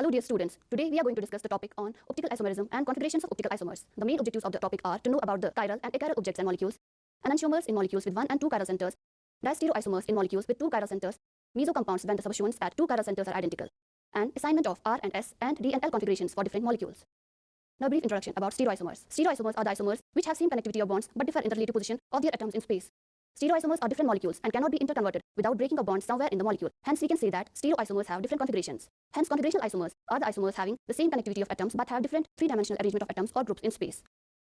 Hello dear students, today we are going to discuss the topic on optical isomerism and configurations of optical isomers. The main objectives of the topic are to know about the chiral and achiral objects and molecules, enantiomers in molecules with 1 and 2 chiral centers, diastereoisomers in molecules with 2 chiral centers, mesocompounds when the substituents at 2 chiral centers are identical, and assignment of R and S and D and L configurations for different molecules. Now a brief introduction about stereoisomers. Stereoisomers are the isomers which have same connectivity of bonds but differ in the relative position of their atoms in space. Stereoisomers are different molecules and cannot be interconverted without breaking a bond somewhere in the molecule. Hence, we can say that stereoisomers have different configurations. Hence, configurational isomers are the isomers having the same connectivity of atoms but have different three-dimensional arrangement of atoms or groups in space.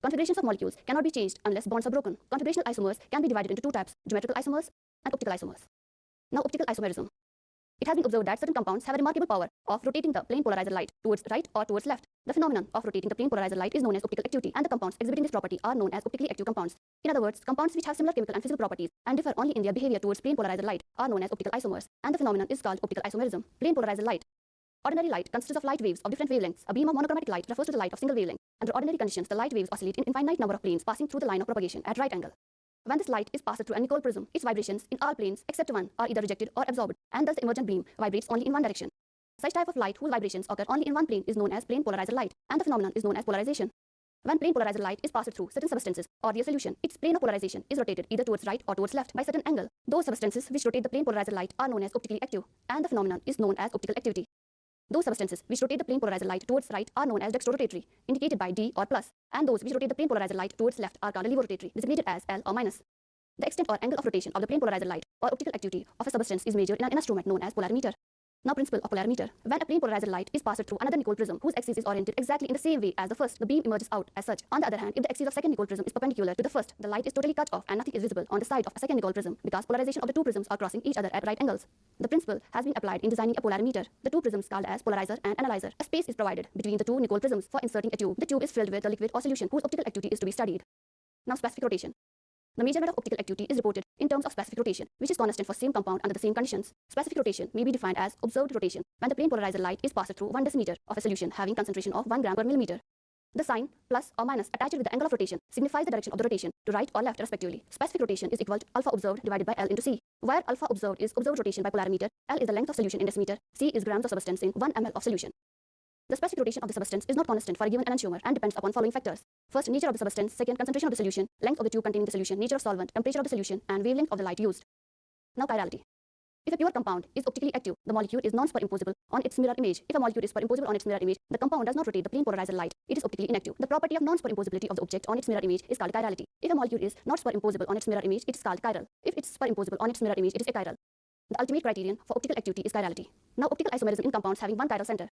Configurations of molecules cannot be changed unless bonds are broken. Configurational isomers can be divided into two types: geometrical isomers and optical isomers. Now, optical isomerism. It has been observed that certain compounds have a remarkable power of rotating the plane polarizer light towards right or towards left. The phenomenon of rotating the plane polarizer light is known as optical activity, and the compounds exhibiting this property are known as optically active compounds. In other words, compounds which have similar chemical and physical properties and differ only in their behavior towards plane polarizer light are known as optical isomers, and the phenomenon is called optical isomerism. Plane polarizer light. Ordinary light consists of light waves of different wavelengths. A beam of monochromatic light refers to the light of single wavelength. Under ordinary conditions, the light waves oscillate in infinite number of planes passing through the line of propagation at right angle. When this light is passed through a Nicol prism, its vibrations in all planes except one are either rejected or absorbed, and thus the emergent beam vibrates only in one direction. Such type of light whose vibrations occur only in one plane is known as plane polarizer light, and the phenomenon is known as polarization. When plane polarizer light is passed through certain substances or their solution, its plane of polarization is rotated either towards right or towards left by certain angle. Those substances which rotate the plane polarizer light are known as optically active, and the phenomenon is known as optical activity. Those substances which rotate the plane polarizer light towards right are known as dextrorotatory, indicated by D or plus, and those which rotate the plane polarizer light towards left are called levorotatory, designated as L or minus. The extent or angle of rotation of the plane polarizer light or optical activity of a substance is measured in an instrument known as polarimeter. Now, principle of polarimeter. When a plane polarizer light is passed through another Nicol prism whose axis is oriented exactly in the same way as the first, the beam emerges out as such. On the other hand, if the axis of second Nicol prism is perpendicular to the first, the light is totally cut off and nothing is visible on the side of a second Nicol prism because polarization of the two prisms are crossing each other at right angles. The principle has been applied in designing a polarimeter. The two prisms called as polarizer and analyzer. A space is provided between the two Nicol prisms for inserting a tube. The tube is filled with a liquid or solution whose optical activity is to be studied. Now, specific rotation. The measurement of optical activity is reported in terms of specific rotation, which is constant for same compound under the same conditions. Specific rotation may be defined as observed rotation when the plane polarizer light is passed through 1 decimeter of a solution having concentration of 1 gram per millimeter. The sign plus or minus attached with the angle of rotation signifies the direction of the rotation to right or left respectively. Specific rotation is equal to alpha observed divided by L into C, where alpha observed is observed rotation by polarimeter, L is the length of solution in decimeter, C is grams of substance in 1 ml of solution. The specific rotation of the substance is not constant for a given enantiomer and depends upon following factors. First, nature of the substance. Second, concentration of the solution, length of the tube containing the solution, nature of solvent, temperature of the solution, and wavelength of the light used. Now, chirality. If a pure compound is optically active, the molecule is non-superimposable on its mirror image. If a molecule is superimposable on its mirror image, the compound does not rotate the plane polarizer light. It is optically inactive. The property of non-superimposability of the object on its mirror image is called chirality. If a molecule is not superimposable on its mirror image, it is called chiral. If it is superimposable on its mirror image, it is achiral. The ultimate criterion for optical activity is chirality. Now, optical isomerism in compounds having one chiral center.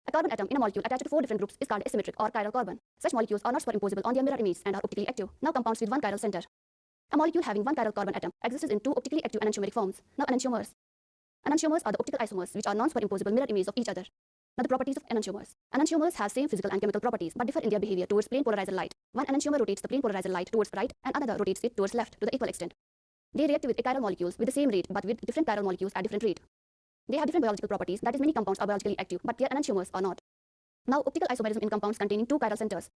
A carbon atom in a molecule attached to 4 different groups is called asymmetric or chiral carbon. Such molecules are not superimposable on their mirror image and are optically active. Now, compounds with one chiral center. A molecule having one chiral carbon atom exists in two optically active enantiomeric forms. Now, enantiomers. Enantiomers are the optical isomers which are non-superimposable mirror images of each other. Now, the properties of enantiomers. Enantiomers have same physical and chemical properties but differ in their behavior towards plane polarizer light. One enantiomer rotates the plane polarizer light towards right and another rotates it towards left to the equal extent. They react with achiral molecules with the same rate but with different chiral molecules at different rate. They have different biological properties, that is, many compounds are biologically active but their enantiomers are not. Now, optical isomerism in compounds containing two chiral centers.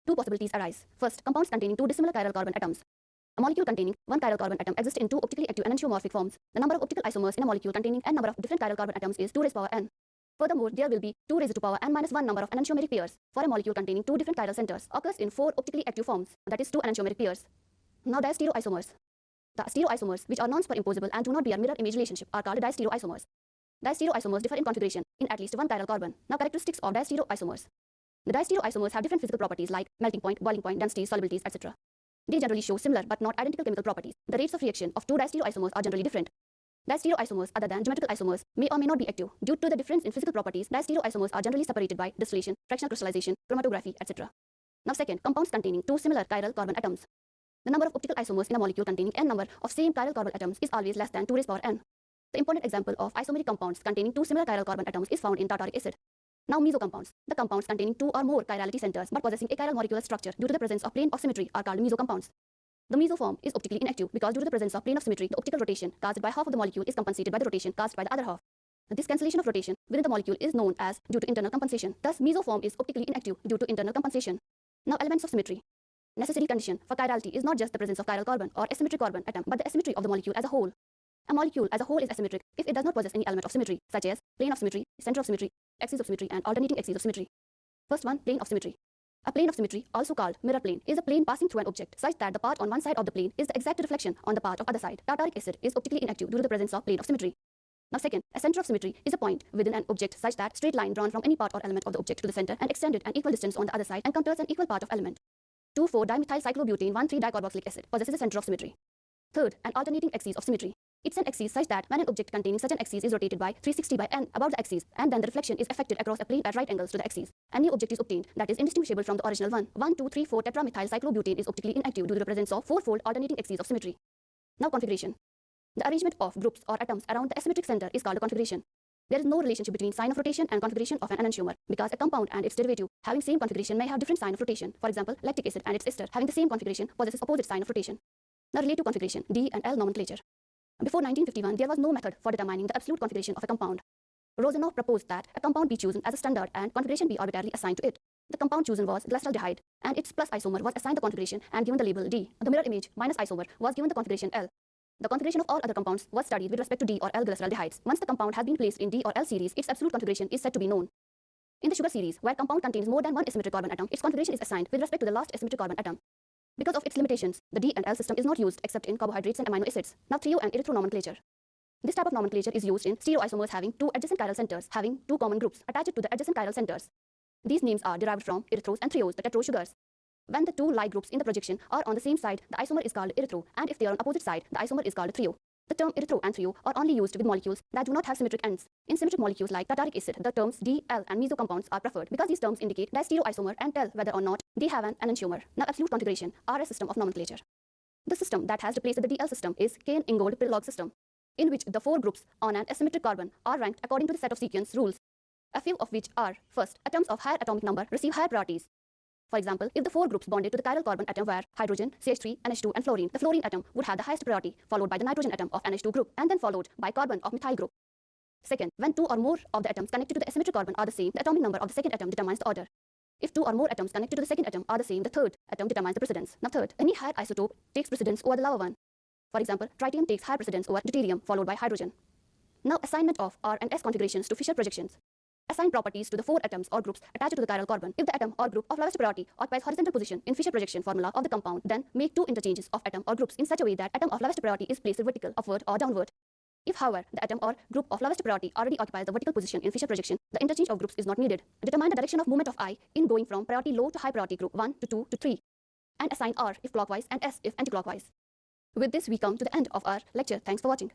Two possibilities arise. First, compounds containing two dissimilar chiral carbon atoms. A molecule containing one chiral carbon atom exists in two optically active enantiomorphic forms. The number of optical isomers in a molecule containing n number of different chiral carbon atoms is 2 raised to power n. Furthermore, there will be 2 raised to power n minus 1 number of enantiomeric pairs for a molecule containing two different chiral centers. Occurs in 4 optically active forms, that is 2 enantiomeric pairs. Now, diastereoisomers. The stereoisomers, which are non-superimposable and do not bear mirror image relationship, are called diastereoisomers. Diastereoisomers differ in configuration in at least one chiral carbon. Now, characteristics of diastereoisomers. The diastereoisomers have different physical properties like melting point, boiling point, densities, solubilities, etc. They generally show similar but not identical chemical properties. The rates of reaction of two diastereoisomers are generally different. Diastereoisomers other than geometrical isomers may or may not be active. Due to the difference in physical properties, diastereoisomers are generally separated by distillation, fractional crystallization, chromatography, etc. Now, second, compounds containing two similar chiral carbon atoms. The number of optical isomers in a molecule containing n number of same chiral carbon atoms is always less than 2 raised to power n. The important example of isomeric compounds containing two similar chiral carbon atoms is found in tartaric acid. Now, mesocompounds. The compounds containing two or more chirality centers but possessing achiral molecular structure due to the presence of plane of symmetry are called mesocompounds. The mesoform is optically inactive because due to the presence of plane of symmetry, the optical rotation caused by half of the molecule is compensated by the rotation caused by the other half. This cancellation of rotation within the molecule is known as due to internal compensation. Thus, mesoform is optically inactive due to internal compensation. Now, elements of symmetry. Necessary condition for chirality is not just the presence of chiral carbon or asymmetric carbon atom but the asymmetry of the molecule as a whole. A molecule as a whole is asymmetric if it does not possess any element of symmetry, such as plane of symmetry, center of symmetry, axis of symmetry, and alternating axes of symmetry. First one, plane of symmetry. A plane of symmetry, also called mirror plane, is a plane passing through an object such that the part on one side of the plane is the exact reflection on the part of other side. Tartaric acid is optically inactive due to the presence of plane of symmetry. Now second, a center of symmetry is a point within an object such that straight line drawn from any part or element of the object to the center and extended an equal distance on the other side encounters an equal part of element. 2,4-dimethyl cyclobutane 1,3-dicarbonylic acid possesses a center of symmetry. Third, an alternating axis of symmetry. It's an axis such that when an object containing such an axis is rotated by 360 by n about the axis, and then the reflection is affected across a plane at right angles to the axis, a new object is obtained that is indistinguishable from the original one. 1,2,3,4-tetramethyl cyclobutane is optically inactive due to the presence of fourfold alternating axes of symmetry. Now configuration. The arrangement of groups or atoms around the asymmetric center is called a configuration. There is no relationship between sign of rotation and configuration of an enantiomer, because a compound and its derivative having same configuration may have different sign of rotation. For example, lactic acid and its ester having the same configuration possesses opposite sign of rotation. Now relative configuration, D and L nomenclature. Before 1951, there was no method for determining the absolute configuration of a compound. Rozanov proposed that a compound be chosen as a standard and configuration be arbitrarily assigned to it. The compound chosen was glyceraldehyde, and its plus isomer was assigned the configuration and given the label D. The mirror image minus isomer was given the configuration L. The configuration of all other compounds was studied with respect to D or L glyceraldehydes. Once the compound has been placed in D or L series, its absolute configuration is said to be known. In the sugar series, where compound contains more than one asymmetric carbon atom, its configuration is assigned with respect to the last asymmetric carbon atom. Because of its limitations, the D and L system is not used except in carbohydrates and amino acids. Now trio and erythro nomenclature. This type of nomenclature is used in stereoisomers having two adjacent chiral centers having two common groups attached to the adjacent chiral centers. These names are derived from erythros and threos, the tetro sugars. When the two like groups in the projection are on the same side, the isomer is called erythro, and if they are on opposite side, the isomer is called threo. The term erythro and threo are only used with molecules that do not have symmetric ends. In symmetric molecules like tartaric acid, the terms D, L, and meso compounds are preferred because these terms indicate diastereoisomer and tell whether or not they have an enantiomer. Now absolute configuration, RS system of nomenclature. The system that has replaced the DL system is Kane-Ingold-Pirlog system, in which the four groups on an asymmetric carbon are ranked according to the set of sequence rules, a few of which are: first, atoms of higher atomic number receive higher priorities. For example, if the four groups bonded to the chiral carbon atom were hydrogen, CH3, NH2, and fluorine, the fluorine atom would have the highest priority, followed by the nitrogen atom of NH2 group, and then followed by carbon of methyl group. Second, when two or more of the atoms connected to the asymmetric carbon are the same, the atomic number of the second atom determines the order. If two or more atoms connected to the second atom are the same, the third atom determines the precedence. Now third, any higher isotope takes precedence over the lower one. For example, tritium takes higher precedence over deuterium, followed by hydrogen. Now assignment of R and S configurations to Fischer projections. Assign properties to the four atoms or groups attached to the chiral carbon. If the atom or group of lowest priority occupies horizontal position in Fischer projection formula of the compound, then make two interchanges of atom or groups in such a way that atom of lowest priority is placed vertical, upward or downward. If, however, the atom or group of lowest priority already occupies the vertical position in Fischer projection, the interchange of groups is not needed. Determine the direction of movement of I in going from priority low to high priority group 1 to 2 to 3, and assign R if clockwise and S if anticlockwise. With this, we come to the end of our lecture. Thanks for watching.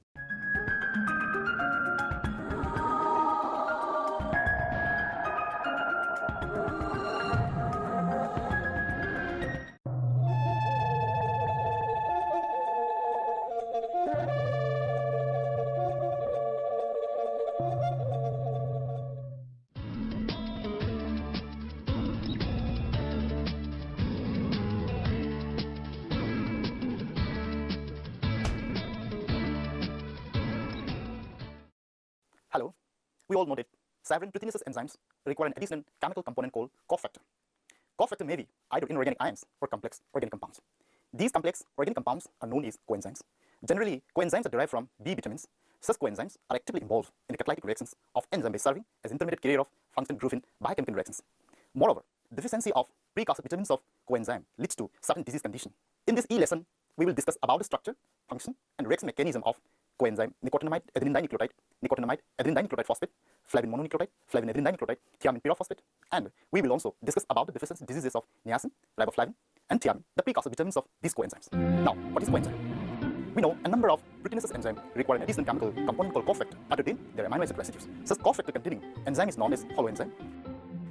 Hello. We all know that severin proteinaceous enzymes require an additional chemical component called cofactor. Cofactor may be either inorganic ions or complex organic compounds. These complex organic compounds are known as coenzymes. Generally, coenzymes are derived from B vitamins. Such coenzymes are actively involved in the catalytic reactions of enzyme by serving as intermediate carrier of functional group in biochemical reactions. Moreover, deficiency of precursor vitamins of coenzyme leads to certain disease condition. In this lesson, we will discuss about the structure, function, and reaction mechanism of coenzyme nicotinamide adenine dinucleotide, nicotinamide adenine dinucleotide phosphate, flavin mononucleotide, flavin adenine dinucleotide, thiamine pyrophosphate, and we will also discuss about the deficiency diseases of niacin, riboflavin, and thiamine, the precursor vitamins of these coenzymes. Now, what is coenzyme? We know a number of proteinaceous enzymes require an additional chemical component called cofactor other than their amino acid residues. Such cofactor containing enzyme is known as holoenzyme.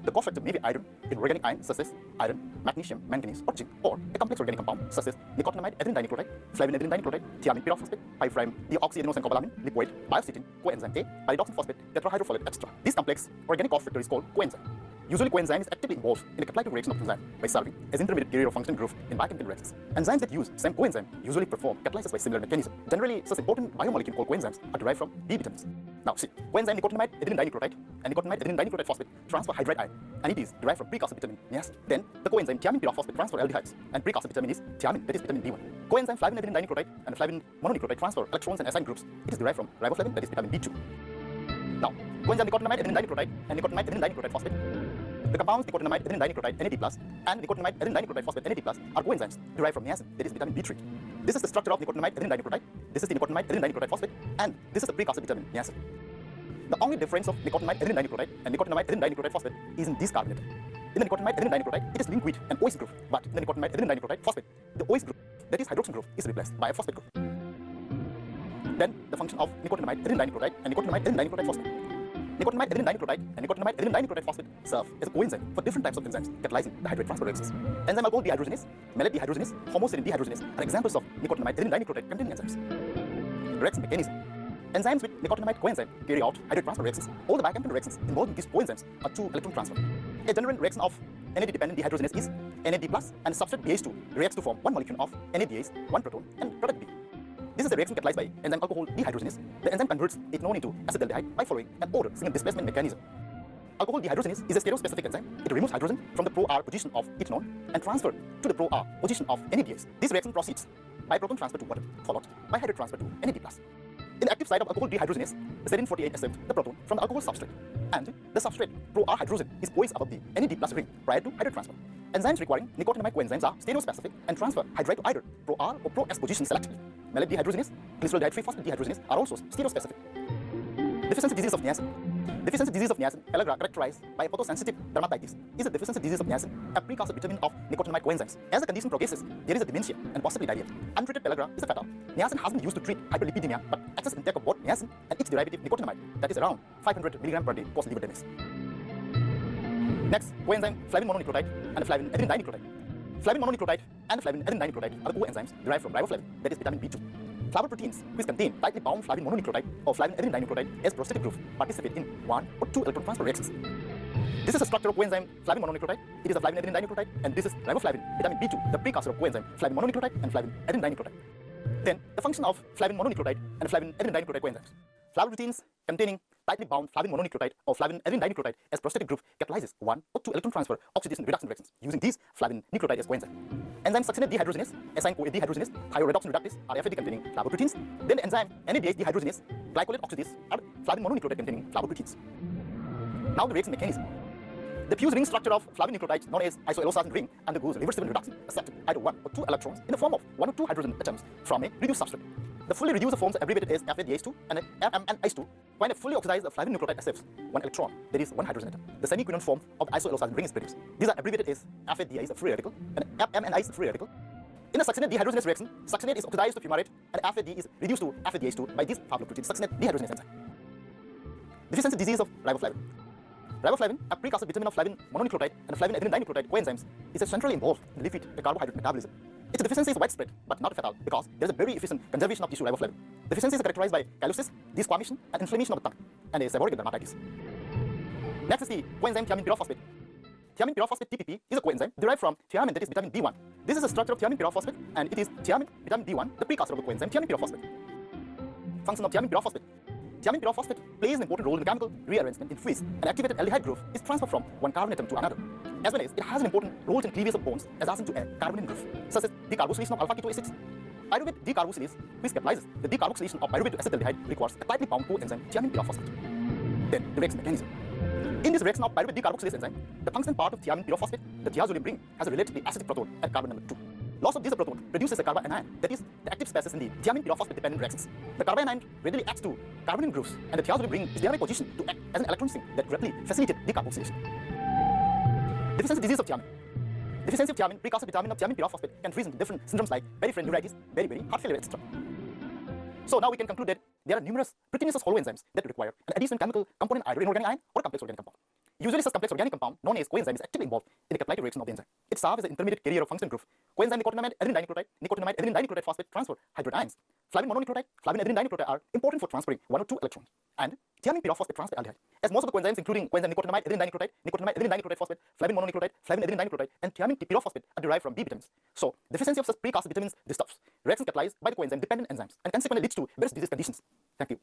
The cofactor may be either an organic ion such as iron, magnesium, manganese, or zinc, or a complex organic compound such as nicotinamide adenine dinucleotide, flavin adenine dinucleotide, thiamine pyrophosphate, pyriframe deoxyadenosine cobalamin, lipoid, biocetin, coenzyme A, pyridoxine phosphate, tetrahydrofolate, etc. This complex organic cofactor is called coenzyme. Usually, coenzyme is actively involved in the catalytic reaction of enzyme by serving as intermediate carrier of functional group in biochemical reactions. Enzymes that use same coenzyme usually perform catalysis by similar mechanism. Generally, such important biomolecule called coenzymes are derived from B vitamins. Now, see, coenzyme nicotinamide adenine dinucleotide and nicotinamide adenine dinucleotide phosphate transfer hydride ion, and it is derived from precursor vitamin niacin. Then, the coenzyme thiamine pyrophosphate transfer aldehydes, and precursor vitamin is thiamine, that is vitamin B1. Coenzyme flavin adenine dinucleotide and flavin mononucleotide transfer electrons and acyl groups. It is derived from riboflavin, that is vitamin B2. Now, coenzyme nicotinamide adenine dinucleotide and nicotinamide adenine dinucleotide phosphate. The compounds nicotinamide adenine dinucleotide NAD+ and nicotinamide adenine dinucleotide phosphate NAD+ are coenzymes derived from niacin, that is vitamin B3. This is the structure of nicotinamide adenine dinucleotide. This is the nicotinamide adenine dinucleotide phosphate, and this is the precursor vitamin niacin. The only difference of nicotinamide adenine dinucleotide and nicotinamide adenine dinucleotide phosphate is in this carbonate. In the nicotinamide adenine dinucleotide, it is linked with an OH group, but in the nicotinamide adenine dinucleotide phosphate, the OH group, that is hydroxyl group, is replaced by a phosphate group. Then the function of nicotinamide adenine dinucleotide and nicotinamide adenine dinucleotide phosphate. Nicotinamide adenine dinucleotide and nicotinamide adenine dinucleotide phosphate serve as a coenzyme for different types of enzymes catalyzing the hydrate transfer reactions. Enzyme alcohol dehydrogenase, malate dehydrogenase, homoserine dehydrogenase are examples of nicotinamide adenine dinucleotide containing enzymes. Reaction mechanism. Enzymes with nicotinamide coenzyme carry out hydrate transfer reactions. All the biochemical reactions involving these coenzymes are two electron transfer. A general reaction of NAD-dependent dehydrogenase is NAD+ and substrate BH2 reacts to form one molecule of NADase, one proton, and product B. This is a reaction catalyzed by enzyme alcohol dehydrogenase. The enzyme converts ethanol into acetaldehyde by following an order single displacement mechanism. Alcohol dehydrogenase is a stereospecific enzyme. It removes hydrogen from the pro-R position of ethanol and transfers to the pro-R position of NADase. This reaction proceeds by proton transfer to water, followed by hydrate transfer to NAD+. In the active site of alcohol dehydrogenase, the serine 48 accepts the proton from the alcohol substrate, and the substrate pro-R hydrogen is poised above the NAD+ ring prior to hydrate transfer. Enzymes requiring nicotinamide coenzymes are stereospecific and transfer hydrate to either pro-R or pro-S position selectively. Malate dehydrogenase, glycerol dihydrophosphate dehydrogenase are also stereospecific. Deficiency disease of niacin. Deficiency disease of niacin, pellagra, characterized by photosensitive dermatitis, is a deficiency disease of niacin, a precursor vitamin of nicotinamide coenzymes. As the condition progresses, there is a dementia and possibly diarrhea. Untreated pellagra is a fatal. Niacin has been used to treat hyperlipidemia, but excess intake of both niacin and its derivative nicotinamide, that is around 500 mg per day, cause liver damage. Next, coenzyme flavin mononucleotide and flavin adenine dinucleotide. Flavin mononucleotide and flavin adenine dinucleotide are the coenzymes derived from riboflavin, that is vitamin B2. Flavoproteins, which contain tightly bound flavin mononucleotide or flavin adenine dinucleotide as prosthetic group, participate in one or two electron transfer reactions. This is the structure of coenzyme flavin mononucleotide. It is a flavin adenine dinucleotide, and this is riboflavin, vitamin B2, the precursor of coenzyme flavin mononucleotide and flavin adenine dinucleotide. Then, the function of flavin mononucleotide and flavin adenine dinucleotide coenzymes. Flavoproteins containing tightly bound flavin mononucleotide or flavin adenine dinucleotide as prosthetic group catalyzes one or two electron transfer oxidation reduction reactions using these flavin nucleotide as coenzyme. Enzyme succinate dehydrogenase, acyl-CoA dehydrogenase, thioredoxin reductase are FAD containing flavoproteins. Then the enzyme NADase dehydrogenase, glycolate oxidase are flavin mononucleotide containing flavoproteins. Now the reaction mechanism. The fused ring structure of flavin nucleotides, known as isoallosarin ring, undergoes reversible reduction, accepting either one or two electrons in the form of one or two hydrogen atoms from a reduced substrate. The fully reduced forms are abbreviated as FADH2 and FMNH2. When a fully oxidized flavin nucleotide accepts one electron, there is one hydrogen atom. The semi-equivalent form of the isoallosarin ring is produced. These are abbreviated as FADH is a free radical and FMNI is a free radical. In a succinate dehydrogenase reaction, succinate is oxidized to fumarate and FAD is reduced to FADH2 by this flavoprotein succinate dehydrogenase enzyme. Deficiency disease of riboflavin. Riboflavin, a precursor vitamin of flavin mononucleotide and flavin adenine dinucleotide coenzymes, is centrally involved in the lipid carbohydrate metabolism. Its deficiency is widespread, but not fatal, because there is a very efficient conservation of tissue riboflavin. Deficiency is characterized by callosis, desquamation, and inflammation of the tongue, and a seborrheic dermatitis. Next is the coenzyme thiamine pyrophosphate. Thiamine pyrophosphate TPP is a coenzyme derived from thiamine, that is vitamin B1. This is the structure of thiamine pyrophosphate, and it is thiamine, vitamin B1, the precursor of the coenzyme thiamine pyrophosphate. Function of thiamine pyrophosphate. Thiamine pyrophosphate plays an important role in the chemical rearrangement in FUIs. An activated aldehyde group is transferred from one carbon atom to another, as well as it has an important role in cleavage of bonds as akin to a carbonyl group, such as decarboxylation of alpha ketoacids. Pyruvate decarboxylase, which catalyzes the decarboxylation of pyruvate to acetaldehyde, requires a tightly bound coenzyme thiamine pyrophosphate. Then the reaction mechanism. In this reaction of pyruvate decarboxylase enzyme, the tungsten part of thiamine pyrophosphate, the thiazolium ring, has a relatively acidic proton at carbon number 2. Loss of this proton produces a carbanion, that is, the active species in the thiamine pyrophosphate dependent reactions. The carbanion readily acts to carbonyl groups, and the thiazolium ring is thereby positioned to act as an electron sink that greatly facilitates decarboxylation. Deficiency disease of thiamine. Deficiency of thiamine, precursor vitamin of thiamine pyrophosphate, can result in different syndromes like peripheral neuritis, beriberi, heart failure, etc. So now we can conclude that there are numerous proteinaceous holoenzymes that require an additional chemical component, either inorganic ion or a complex organic compound. Usually such complex organic compound, known as coenzyme, is actively involved in the catalytic reaction of the enzyme. It serves as an intermediate carrier of functional group. Coenzyme nicotinamide adenine dinucleotide, nicotinamide adenine dinucleotide phosphate transfer hydrogen ions. Flavin mononucleotide, flavin adenine dinucleotide are important for transferring one or two electrons. And thiamine pyrophosphate transfer aldehyde. As most of the coenzymes, including coenzyme nicotinamide adenine dinucleotide, nicotinamide adenine dinucleotide phosphate, flavin mononucleotide, flavin adenine dinucleotide, and thiamine pyrophosphate are derived from B vitamins. So, deficiency of such precursor vitamins disturbs reactions catalyzed by the coenzyme dependent enzymes and consequently leads to various disease conditions. Thank you.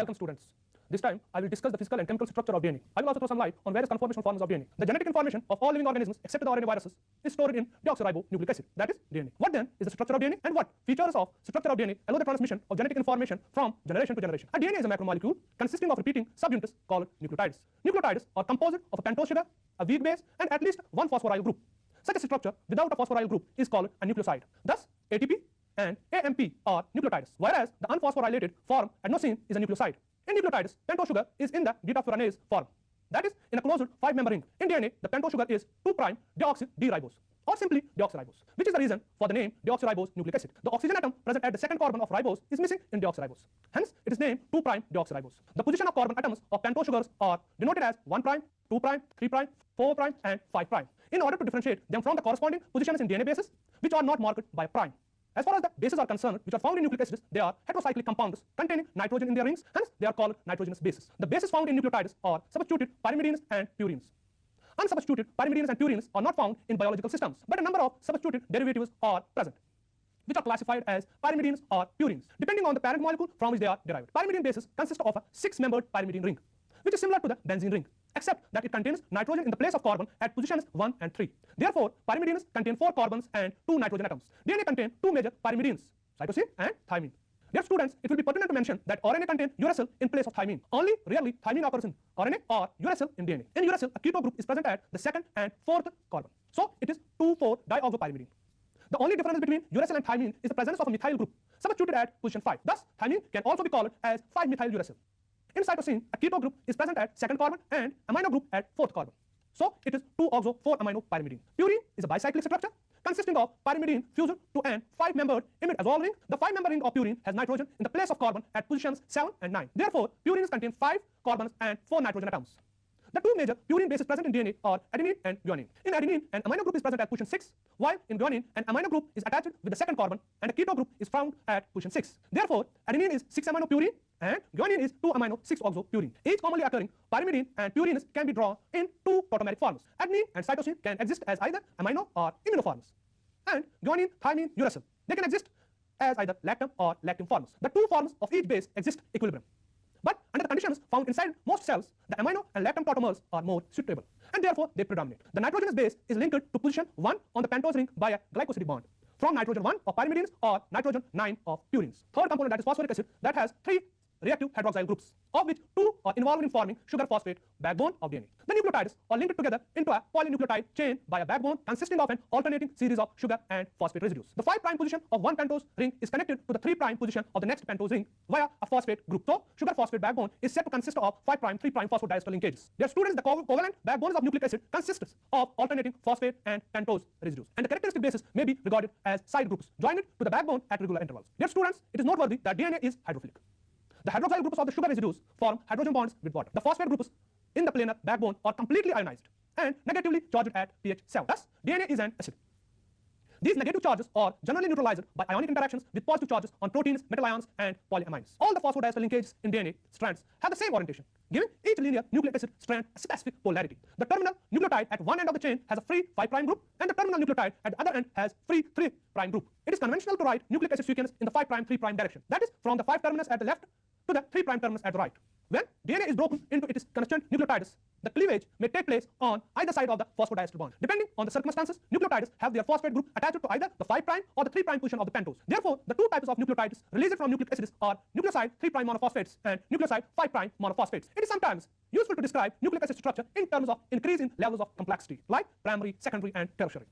Welcome students. This time, I will discuss the physical and chemical structure of DNA. I will also throw some light on various conformational forms of DNA. The genetic information of all living organisms except the RNA viruses is stored in deoxyribonucleic acid, that is DNA. What then is the structure of DNA and what features of structure of DNA allow the transmission of genetic information from generation to generation? A DNA is a macromolecule consisting of repeating subunits called nucleotides. Nucleotides are composed of a pentose sugar, a weak base, and at least one phosphoryl group. Such a structure without a phosphoryl group is called a nucleoside. Thus, ATP and AMP are nucleotides, whereas the unphosphorylated form adenosine is a nucleoside. In nucleotides, pentose sugar is in the beta-furanase form, that is, in a closed 5-member ring. In DNA, the pentose sugar is 2'-deoxy-D-ribose, or simply deoxyribose, which is the reason for the name deoxyribose nucleic acid. The oxygen atom present at the second carbon of ribose is missing in deoxyribose. Hence, it is named 2'-deoxyribose. The position of carbon atoms of pentose sugars are denoted as 1', 2', 3', 4', and 5', in order to differentiate them from the corresponding positions in DNA bases, which are not marked by a prime. As far as the bases are concerned, which are found in nucleic acids, they are heterocyclic compounds containing nitrogen in their rings, hence they are called nitrogenous bases. The bases found in nucleotides are substituted pyrimidines and purines. Unsubstituted pyrimidines and purines are not found in biological systems, but a number of substituted derivatives are present, which are classified as pyrimidines or purines, depending on the parent molecule from which they are derived. Pyrimidine bases consist of a 6-membered pyrimidine ring, which is similar to the benzene ring, except that it contains nitrogen in the place of carbon at positions 1 and 3. Therefore, pyrimidines contain 4 carbons and 2 nitrogen atoms. DNA contains 2 major pyrimidines, cytosine and thymine. Dear students, it will be pertinent to mention that RNA contains uracil in place of thymine. Only rarely thymine occurs in RNA or uracil in DNA. In uracil, a keto group is present at the 2nd and 4th carbon. So, it is 2,4-dioxopyrimidine. The only difference between uracil and thymine is the presence of a methyl group substituted at position 5. Thus, thymine can also be called as 5-methyl-uracil. In cytosine, a keto group is present at 2nd carbon and amino group at 4th carbon. So, it is 2-oxo-4-amino-pyrimidine. Purine is a bicyclic structure consisting of pyrimidine fused to an 5-membered imidazole ring. The 5-member ring of purine has nitrogen in the place of carbon at positions 7 and 9. Therefore, purines contain 5 carbons and 4 nitrogen atoms. The 2 major purine bases present in DNA are adenine and guanine. In adenine, an amino group is present at position 6, while in guanine, an amino group is attached with the 2nd carbon and a keto group is found at position 6. Therefore, adenine is 6-aminopurine and guanine is 2-amino-6-oxopurine. Each commonly occurring pyrimidine and purines can be drawn in 2 tautomeric forms. Adenine and cytosine can exist as either amino or imino forms. And guanine, thymine, uracil, they can exist as either lactam or lactim forms. The 2 forms of each base exist equilibrium. But under the conditions found inside most cells, the amino and lactam tautomers are more suitable, and therefore they predominate. The nitrogenous base is linked to position 1 on the pentose ring by a glycosidic bond from nitrogen 1 of pyrimidines or nitrogen 9 of purines. Third component, that is phosphoric acid, that has 3 reactive hydroxyl groups, of which 2 are involved in forming sugar phosphate backbone of DNA. The nucleotides are linked together into a polynucleotide chain by a backbone consisting of an alternating series of sugar and phosphate residues. The 5' position of one pentose ring is connected to the 3' position of the next pentose ring via a phosphate group. So, sugar phosphate backbone is said to consist of 5', 3' phosphodiester linkages. Dear students, the covalent backbones of nucleic acid consists of alternating phosphate and pentose residues, and the characteristic bases may be regarded as side groups joined to the backbone at regular intervals. Dear students, it is noteworthy that DNA is hydrophilic. The hydroxyl groups of the sugar residues form hydrogen bonds with water. The phosphate groups in the planar backbone are completely ionized and negatively charged at pH 7. Thus, DNA is an acid. These negative charges are generally neutralized by ionic interactions with positive charges on proteins, metal ions, and polyamines. All the phosphodiester linkages in DNA strands have the same orientation, giving each linear nucleic acid strand a specific polarity. The terminal nucleotide at one end of the chain has a free 5' group, and the terminal nucleotide at the other end has free 3' group. It is conventional to write nucleic acid sequence in the 5', 3' direction. That is, from the 5 terminus at the left to the 3' terminus at the right. When DNA is broken into its constituent nucleotides, the cleavage may take place on either side of the phosphodiester bond. Depending on the circumstances, nucleotides have their phosphate group attached to either the 5' or the 3' position of the pentose. Therefore, the 2 types of nucleotides released from nucleic acids are nucleoside 3' monophosphates and nucleoside 5' monophosphates. It is sometimes useful to describe nucleic acid structure in terms of increase in levels of complexity, like primary, secondary, and tertiary.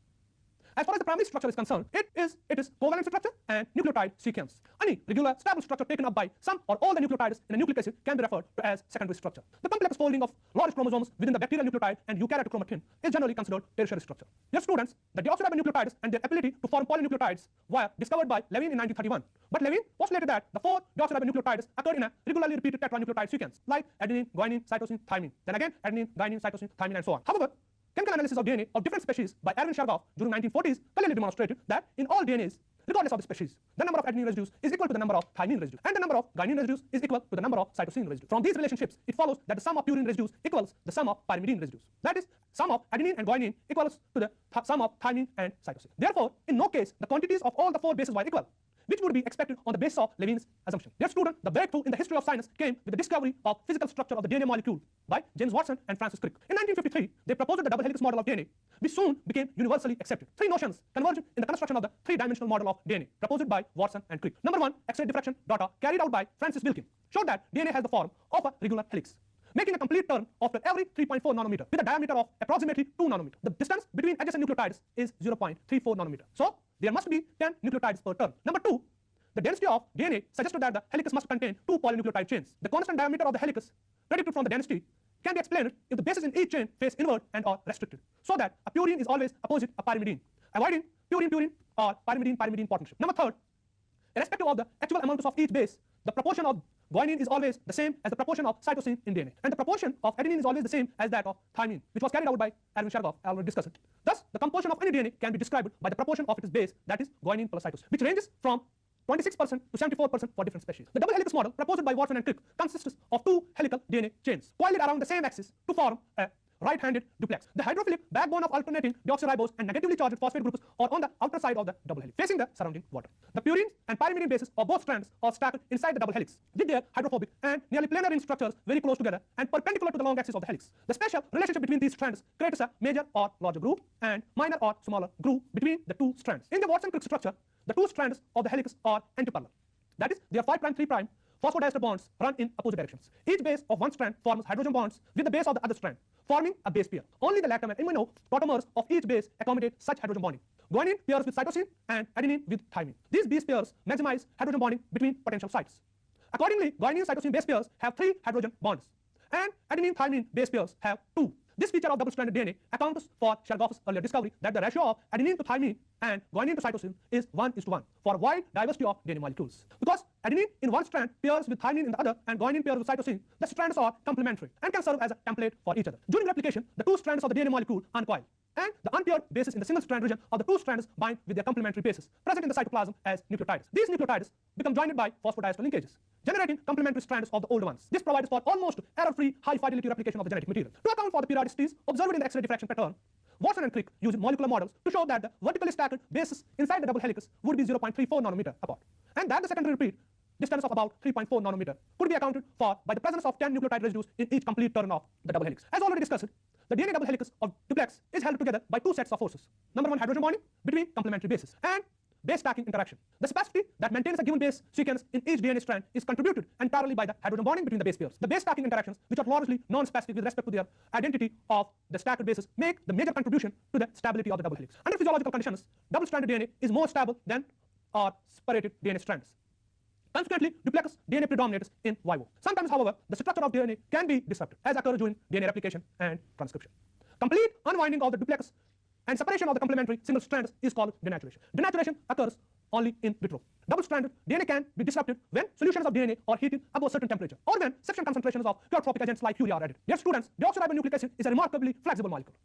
As far as the primary structure is concerned, it is covalent structure and nucleotide sequence. Any regular stable structure taken up by some or all the nucleotides in a nucleic acid can be referred to as secondary structure. The complex folding of large chromosomes within the bacterial nucleotide and eukaryotic chromatin is generally considered tertiary structure. Dear students, the deoxyribonucleotides and their ability to form polynucleotides were discovered by Levine in 1931. But Levine postulated that the 4 deoxyribonucleotides occurred in a regularly repeated tetranucleotide sequence, like adenine, guanine, cytosine, thymine. Then again, adenine, guanine, cytosine, thymine, and so on. However, chemical analysis of DNA of different species by Erwin Chargaff during 1940s clearly demonstrated that in all DNAs, regardless of the species, the number of adenine residues is equal to the number of thymine residues, and the number of guanine residues is equal to the number of cytosine residues. From these relationships, it follows that the sum of purine residues equals the sum of pyrimidine residues. That is, sum of adenine and guanine equals to the sum of thymine and cytosine. Therefore, in no case the quantities of all the 4 bases were equal. which would be expected on the basis of Levin's assumption. Dear student, the breakthrough in the history of science came with the discovery of physical structure of the DNA molecule by James Watson and Francis Crick. In 1953, they proposed the double helix model of DNA, which soon became universally accepted. Three notions converged in the construction of the three-dimensional model of DNA, proposed by Watson and Crick. Number one, X-ray diffraction data carried out by Francis Wilkin showed that DNA has the form of a regular helix, making a complete turn after every 3.4 nanometer with a diameter of approximately 2 nanometer. The distance between adjacent nucleotides is 0.34 nanometer. So there must be 10 nucleotides per turn. Number two, the density of DNA suggested that the helix must contain 2 polynucleotide chains. The constant diameter of the helix predicted from the density can be explained if the bases in each chain face inward and are restricted, so that a purine is always opposite a pyrimidine, avoiding purine-purine or pyrimidine-pyrimidine partnership. Number third, irrespective of the actual amounts of each base, the proportion of guanine is always the same as the proportion of cytosine in DNA, and the proportion of adenine is always the same as that of thymine, which was carried out by Erwin Chargaff. I already discussed it. Thus, the composition of any DNA can be described by the proportion of its base, that is guanine plus cytosine, which ranges from 26% to 74% for different species. The double helix model proposed by Watson and Crick consists of 2 helical DNA chains coiled around the same axis to form a right-handed duplex. The hydrophilic backbone of alternating deoxyribose and negatively charged phosphate groups are on the outer side of the double helix, facing the surrounding water. The purines and pyrimidine bases of both strands are stacked inside the double helix, with their hydrophobic and nearly planar in structures very close together and perpendicular to the long axis of the helix. The special relationship between these strands creates a major or larger groove and minor or smaller groove between the two strands. In the Watson-Crick structure, the two strands of the helix are antiparallel. That is, their 5' 3' phosphodiester bonds run in opposite directions. Each base of one strand forms hydrogen bonds with the base of the other strand, forming a base pair. Only the lactam and amino tautomers of each base accommodate such hydrogen bonding. Guanine pairs with cytosine and adenine with thymine. These base pairs maximize hydrogen bonding between potential sites. Accordingly, guanine-cytosine base pairs have 3 hydrogen bonds, and adenine-thymine base pairs have 2. This feature of double-stranded DNA accounts for Chargaff's earlier discovery that the ratio of adenine to thymine and guanine to cytosine is 1:1 for a wide diversity of DNA molecules. Because adenine in one strand pairs with thymine in the other and guanine pairs with cytosine, the strands are complementary and can serve as a template for each other. During replication, the two strands of the DNA molecule uncoil, and the unpaired bases in the single strand region of the two strands bind with their complementary bases present in the cytoplasm as nucleotides. These nucleotides become joined by phosphodiester linkages, generating complementary strands of the older ones. This provides for almost error-free, high-fidelity replication of the genetic material. To account for the periodicities observed in the X-ray diffraction pattern, Watson and Crick used molecular models to show that the vertically stacked bases inside the double helix would be 0.34 nanometer apart, and that the secondary repeat distance of about 3.4 nanometer could be accounted for by the presence of 10 nucleotide residues in each complete turn of the double helix. As already discussed, the DNA double helix of duplex is held together by 2 sets of forces. Number one, hydrogen bonding between complementary bases, and base stacking interaction. The specificity that maintains a given base sequence in each DNA strand is contributed entirely by the hydrogen bonding between the base pairs. The base stacking interactions, which are largely non-specific with respect to their identity of the stacked bases, make the major contribution to the stability of the double helix. Under physiological conditions, double-stranded DNA is more stable than our separated DNA strands. Consequently, duplex DNA predominates in vivo. Sometimes, however, the structure of DNA can be disrupted, as occurs during DNA replication and transcription. Complete unwinding of the duplex and separation of the complementary single strands is called denaturation. Denaturation occurs only in vitro. Double-stranded DNA can be disrupted when solutions of DNA are heated above a certain temperature, or when sufficient concentrations of pleiotropic agents like urea are added. Dear students, deoxyribonucleic acid is a remarkably flexible molecule.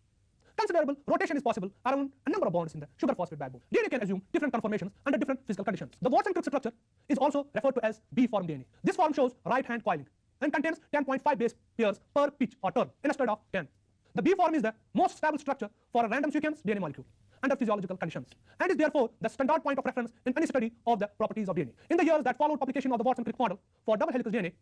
Considerable rotation is possible around a number of bonds in the sugar phosphate backbone. DNA can assume different conformations under different physical conditions. The Watson-Crick structure is also referred to as B-form DNA. This form shows right-hand coiling and contains 10.5 base pairs per pitch or turn instead of 10. The B form is the most stable structure for a random sequence DNA molecule under physiological conditions, and is therefore the standard point of reference in any study of the properties of DNA. In the years that followed publication of the Watson-Crick model for double helix DNA,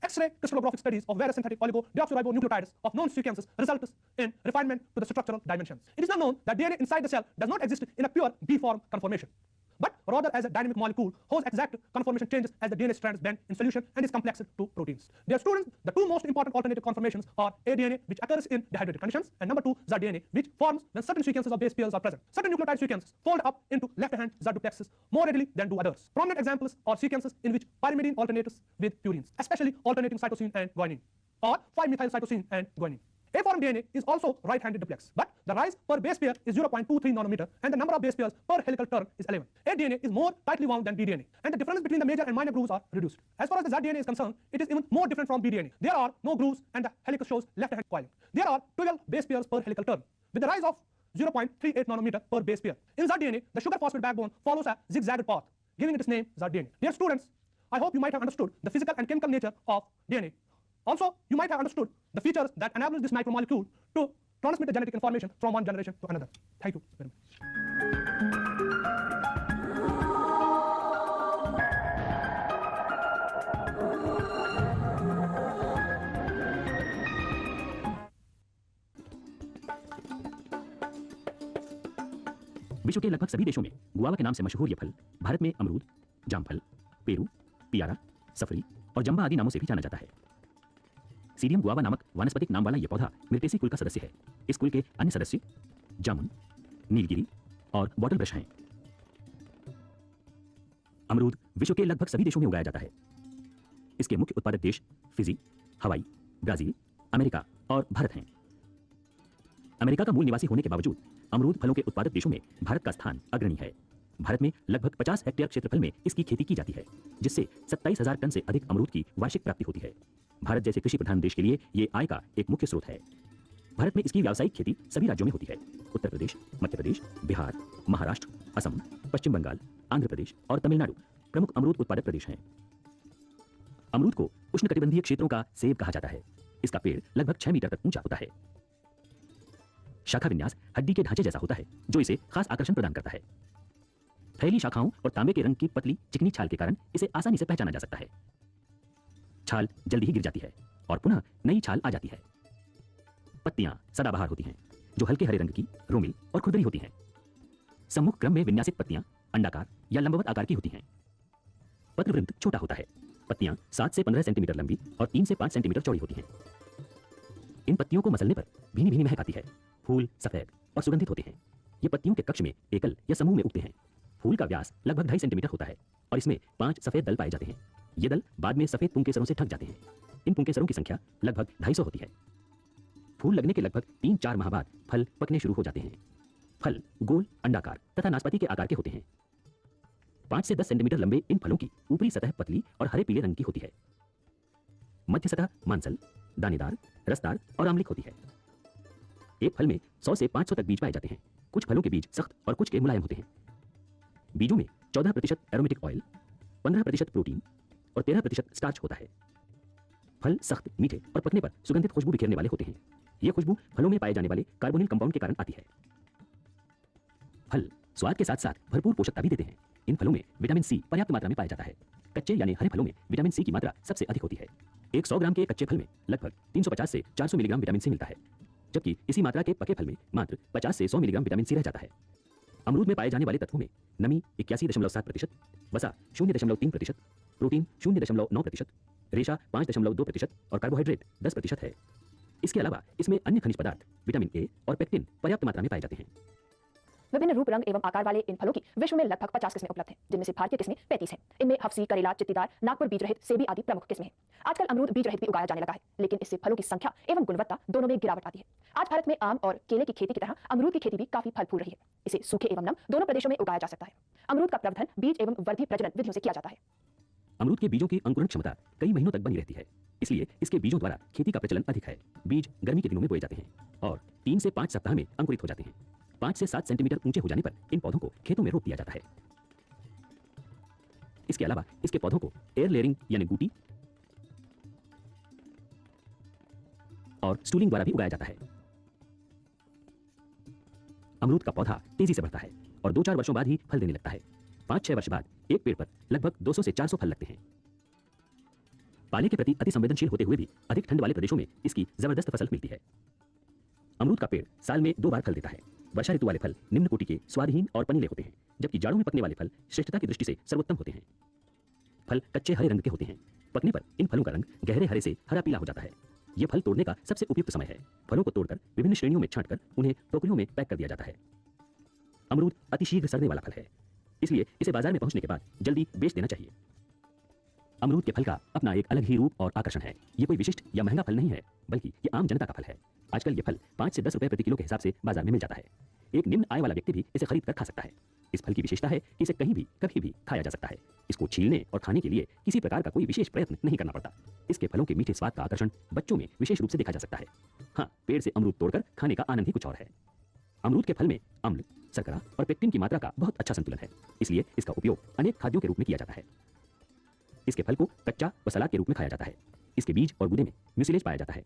X-ray crystallographic studies of various synthetic oligo-deoxyribonucleotides of known sequences results in refinement to the structural dimensions. It is now known that DNA inside the cell does not exist in a pure B-form conformation, but rather as a dynamic molecule whose exact conformation changes as the DNA strands bend in solution and is complexed to proteins. Dear students, the two most important alternative conformations are aDNA, which occurs in dehydrated conditions, and number 2, zDNA, which forms when certain sequences of base pairs are present. Certain nucleotide sequences fold up into left-hand Z duplexes more readily than do others. Prominent examples are sequences in which pyrimidine alternates with purines, especially alternating cytosine and guanine, or 5-methylcytosine and guanine. A-form DNA is also right-handed duplex, but the rise per base pair is 0.23 nanometer, and the number of base pairs per helical turn is 11. A-DNA is more tightly wound than B-DNA, and the difference between the major and minor grooves are reduced. As far as the Z-DNA is concerned, it is even more different from B-DNA. There are no grooves, and the helix shows left-hand coiling. There are 12 base pairs per helical turn, with the rise of 0.38 nanometer per base pair. In Z-DNA, the sugar phosphate backbone follows a zigzagged path, giving it its name Z-DNA. Dear students, I hope you might have understood the physical and chemical nature of DNA. Also, you might have understood the features that enable this micromolecule to transmit the genetic information from one generation to another. Thank you very much. विश्व के लगभग सभी देशों में guava के नाम से मशहूर ये फल भारत में अमरूद, जामफल, पेरू, पियारा, सफरी और जंबा आदि नामों से भी जाना जाता है। सीरियम गुआवा नामक वानस्पतिक नाम वाला यह पौधा मिर्टेसी कुल का सदस्य है। इस कुल के अन्य सदस्य जामुन, नीलगिरी और बॉटल ब्रश हैं। अमरूद विश्व के लगभग सभी देशों में उगाया जाता है। इसके मुख्य उत्पादक देश फिजी, हवाई, ब्राजील, अमेरिका और भारत हैं। अमेरिका का मूल निवासी होने के बावजूद अमरूद फलों के उत्पादक देशों में भारत का स्थान अग्रणी है। भारत में लगभग 50 हेक्टेयर क्षेत्रफल में इसकी खेती की जाती है, जिससे 27,000 टन से अधिक अमरूद की वार्षिक प्राप्ति होती है। भारत जैसे कृषि प्रधान देश के लिए ये आय का एक मुख्य स्रोत है। भारत में इसकी व्यावसायिक खेती सभी राज्यों में होती है। उत्तर प्रदेश, मध्य प्रदेश, बिहार, महाराष्ट्र, असम, पश्चिम बंगाल, आंध्र प्रदेश और तमिलनाडु प्रमुख अमरूद उत्पादक प्रदेश हैं। अमरूद को उष्णकटिबंधीय क्षेत्रों का सेब कहा जाता है। इसका पेड़ लगभग 6 मीटर तक ऊंचा होता है। शाखा विन्यास हड्डी के ढांचे जैसा होता है, जो इसे खास आकर्षण प्रदान करता है। फैली शाखाओं और तांबे के रंग की पतली चिकनी छाल के कारण इसे आसानी से पहचाना जा सकता है। छाल जल्दी ही गिर जाती है और पुनः नई छाल आ जाती है। पत्तियां सदाबहार होती हैं, जो हल्के हरे रंग की, रोमिल और खुरदरी होती हैं। सम्मुख क्रम में विन्यासित पत्तियां अंडाकार या लंबवत आकार की होती हैं। पत्रवृंत छोटा होता है। पत्तियां 7 से 15 सेंटीमीटर लंबी और 3 से 5 सेंटीमीटर चौड़ी होती हैं। इन पत्तियों को मसलने पर भीनी भीनी महक आती है। फूल सफेद और सुगंधित होते हैं। ये पत्तियों के कक्ष में एकल या समूह में उगते हैं। फूल का व्यास लगभग 2.5 सेंटीमीटर होता है और इसमें 5 सफेद दल पाए जाते हैं। ये दल बाद में सफेद पुंकेसरों से ढक जाते हैं। इन पुंकेसरों की संख्या लगभग 250 होती है। फूल लगने के लगभग 3-4 माह बाद फल पकने शुरू हो जाते हैं। फल गोल, अंडाकार तथा नाशपाती के आकार के होते हैं। 5 से 10 सेंटीमीटर लंबे इन फलों की ऊपरी सतह पतली और हरे पीले रंग की होती है। मध्य सतह मांसल, दानेदार, रसदार और आम्लिक होती है। एक फल में 100 से 500 तक बीज पाए जाते हैं। कुछ फलों के बीज सख्त और कुछ के मुलायम होते हैं। बीजों में 14% एरोमेटिक ऑयल, 15% प्रोटीन और 13% स्टार्च होता है। फल सख्त, मीठे और पकने पर सुगंधित खुशबू बिखेरने वाले होते हैं। यह खुशबू फलों में पाए जाने वाले कार्बोनिल कंपाउंड के कारण आती है। फल स्वाद के साथ साथ भरपूर पोषकता भी देते हैं। इन फलों में विटामिन सी पर्याप्त मात्रा में पाया जाता है। कच्चे यानी हरे फलों में विटामिन सी की मात्रा सबसे अधिक होती है। एक 100 ग्राम के कच्चे फल में लगभग 350 से 400 मिलीग्राम विटामिन सी मिलता है, जबकि इसी मात्रा के पके फल में मात्र 50 से 100 मिलीग्राम विटामिन सी रह जाता है। अमरूद में पाए जाने वाले तत्वों में नमी 81.7%, वसा 0.3%, प्रोटीन 0.9%, रेशा 5.2% और कार्बोहाइड्रेट 10% है। इसके अलावा इसमें अन्य खनिज पदार्थ विटामिन ए और पेक्टिन पर्याप्त मात्रा में पाए जाते हैं। विभिन्न रूप, रंग एवं आकार वाले इन फलों की विश्व में लगभग 50 किस्में उपलब्ध हैं, जिनमें से भारतीय किस्में 35 हैं। इनमें हफसी, करेला, चित्तीदार, नागपुर बीज रहित, सेबी आदि प्रमुख किस्में हैं। आजकल अमरूद बीज रहित भी उगाया जाने लगा है, लेकिन इससे फलों की संख्या एवं गुणवत्ता दोनों में गिरावट आती है। आज भारत में आम और केले की खेती की तरह अमरूद की खेती भी काफी फल फूल रही है। इसे सूखे एवं नम दोनों प्रदेशों में उगाया जा सकता है। अमरूद का प्रवर्धन बीज एवं वर्धी प्रजनन विधियों से किया जाता है। अमरूद के बीजों की अंकुरण क्षमता कई महीनों तक बनी रहती है, इसलिए इसके बीजों द्वारा खेती का प्रचलन अधिक है। बीज गर्मी के दिनों में बोए जाते हैं और 3 से 5 सप्ताह में अंकुरित हो जाते हैं। 5 से 7 सेंटीमीटर ऊंचे हो जाने पर इन पौधों को खेतों में रोप दिया जाता है। इसके अलावा इसके पौधों को एयर लेयरिंग यानी गूटी और स्टूलिंग द्वारा भी उगाया जाता है। अमरूद का पौधा तेजी से बढ़ता है और 2-4 वर्षों बाद ही फल देने लगता है। 5-6 वर्ष बाद एक पेड़ पर लगभग 200 से 400 फल लगते हैं। पाले के प्रति अति संवेदनशील होते हुए भी अधिक ठंड वाले प्रदेशों में इसकी जबरदस्त फसल मिलती है। अमरूद का पेड़ साल में 2 बार फल देता है। वर्षा ऋतु वाले फल निम्न कोटि के स्वादहीन और पनीले होते हैं, जबकि जाड़ों में पकने वाले फल श्रेष्ठता की दृष्टि से सर्वोत्तम होते हैं। फल कच्चे हरे रंग के होते हैं। पकने पर इन फलों का रंग गहरे हरे से हरा पीला हो जाता है। यह फल तोड़ने का सबसे उपयुक्त समय है। फलों को तोड़कर विभिन्न श्रेणियों में छांटकर उन्हें टोकरियों में पैक कर दिया जाता है। अमरूद अतिशीघ्र सड़ने वाला फल है, इसलिए इसे बाजार में पहुंचने के बाद जल्दी बेच देना चाहिए। अमरूद के फल का अपना एक अलग ही रूप और आकर्षण है। ये कोई विशिष्ट या महंगा फल नहीं है, बल्कि ये आम जनता का फल है। आजकल ये फल 5 से 10 रुपए प्रति किलो के हिसाब से बाजार में मिल जाता है। एक निम्न आय वाला व्यक्ति भी इसे खरीद कर खा सकता है। इस फल की विशेषता है कि इसे कहीं भी कभी भी खाया जा सकता है। इसको छीलने और खाने के लिए किसी प्रकार का कोई विशेष प्रयत्न नहीं करना पड़ता। इसके फलों के मीठे स्वाद का आकर्षण बच्चों में विशेष रूप से देखा जा सकता है। हाँ, पेड़ से अमरूद तोड़कर खाने का आनंद ही कुछ और है। अमरूद के फल में अम्ल, शर्करा और पेक्टिन की मात्रा का बहुत अच्छा संतुलन है, इसलिए इसका उपयोग अनेक खाद्यों के रूप में किया जाता है। इसके फल को कच्चा व सलाद के रूप में खाया जाता है। इसके बीज और गूदे में म्यूसिलेज पाया जाता है।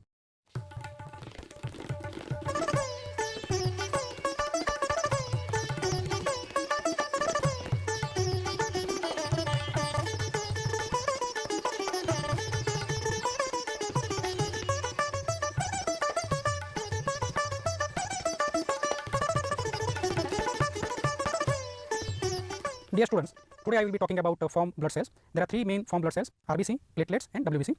Dear students, today I will be talking about form blood cells. There are three main form blood cells: RBC, platelets, and WBC.